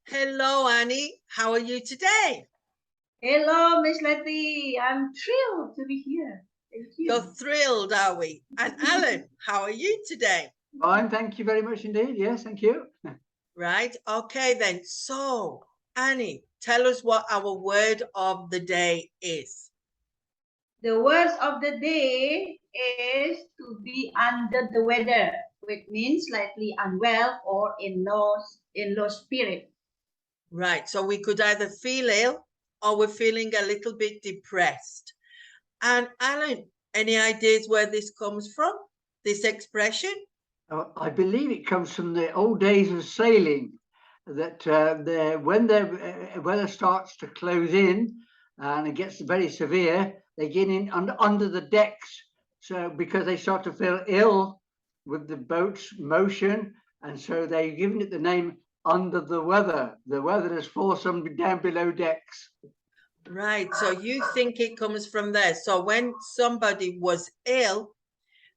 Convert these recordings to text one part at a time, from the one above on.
Hello, Annie. How are you today? Hello, Miss Letty. I'm thrilled to be here. Thank You're you. thrilled, are we? And Alan, how are you today? Fine, thank you very much indeed. Yes, thank you. Right? Okay, then. So, Annie, tell us what our word of the day is. The words of the day is to be under the weather, which means slightly unwell or in low spirit. Right. So, we could either feel ill or we're feeling a little bit depressed. And Alan, any ideas where this comes from? This expression? I believe it comes from the old days of sailing, that when the weather starts to close in and it gets very severe, they get in under the decks. So because they start to feel ill with the boat's motion, and so they've given it the name under the weather. The weather has forced them down below decks. Right. So, you think it comes from there. So, when somebody was ill,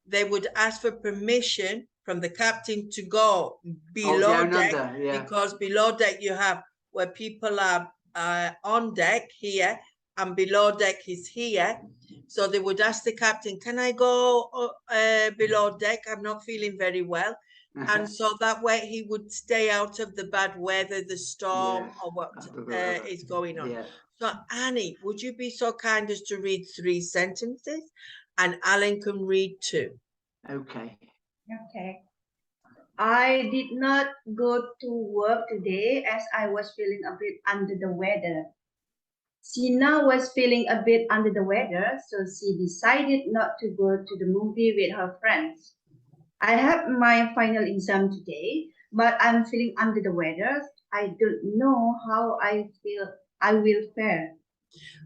they would ask for permission from the captain to go Oh, below down deck, under, yeah. because below deck you have where people are on deck here, and below deck is here. So they would ask the captain, can I go below deck? I'm not feeling very well. And so that way he would stay out of the bad weather, the storm, Yes, or what under the weather. is going on. Yeah. So, Annie, would you be so kind as to read 3 sentences? And Alan can read 2. Okay. Okay. I did not go to work today as I was feeling a bit under the weather. Sheena was feeling a bit under the weather, so she decided not to go to the movie with her friends. I have my final exam today, but I'm feeling under the weather. I don't know how I will fare.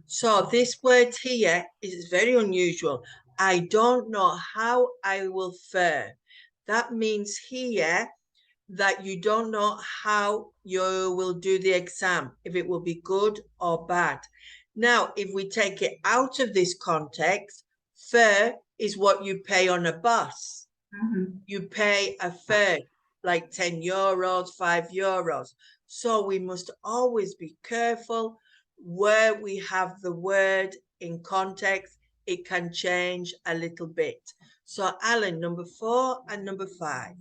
So this word here is very unusual. I don't know how I will fare. That means here that you don't know how you will do the exam, if it will be good or bad. Now, if we take it out of this context, fare is what you pay on a bus. You pay a fare like 10 euros, 5 euros. So we must always be careful where we have the word in context. It can change a little bit. So Alan, number 4 and number 5.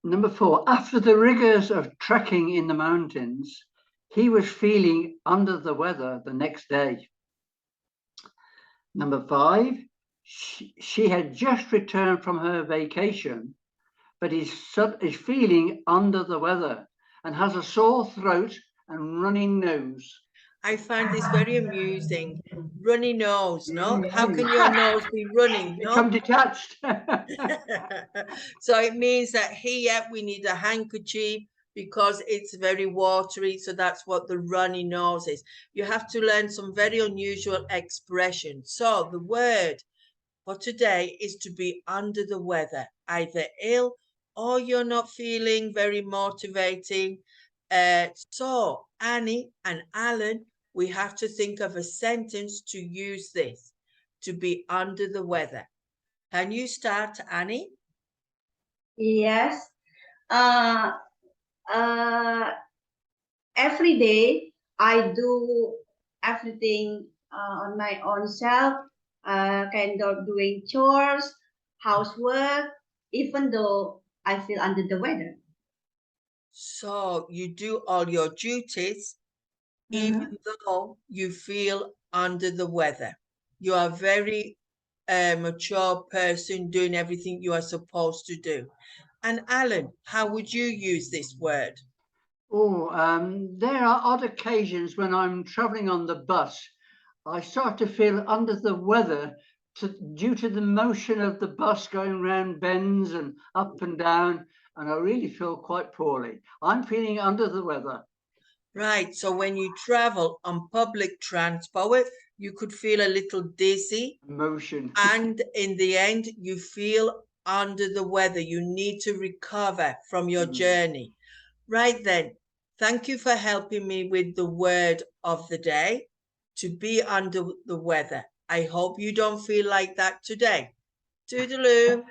Number 4, after the rigors of trekking in the mountains, he was feeling under the weather the next day. Number 5, she had just returned from her vacation, but is feeling under the weather and has a sore throat and running nose. I find this very amusing. Runny nose, no? How can your nose be running, Become no? detached. So it means that here we need a handkerchief because it's very watery. So that's what the runny nose is. You have to learn some very unusual expressions. So the word for today is to be under the weather, either ill or you're not feeling very motivating. So Annie and Alan, we have to think of a sentence to use this, to be under the weather. Can you start, Annie? Yes. Uh, uh, every day I do everything on my own self, kind of doing chores, housework, even though I feel under the weather. So you do all your duties even though you feel under the weather. You are very mature person doing everything you are supposed to do. And Alan, how would you use this word? There are odd occasions when I'm traveling on the bus. I start to feel under the weather due to the motion of the bus going round bends and up and down, and I really feel quite poorly. I'm feeling under the weather. Right, so when you travel on public transport, you could feel a little dizzy, Motion. and in the end, you feel under the weather. You need to recover from your journey. Right then, thank you for helping me with the word of the day, to be under the weather. I hope you don't feel like that today. Toodaloo.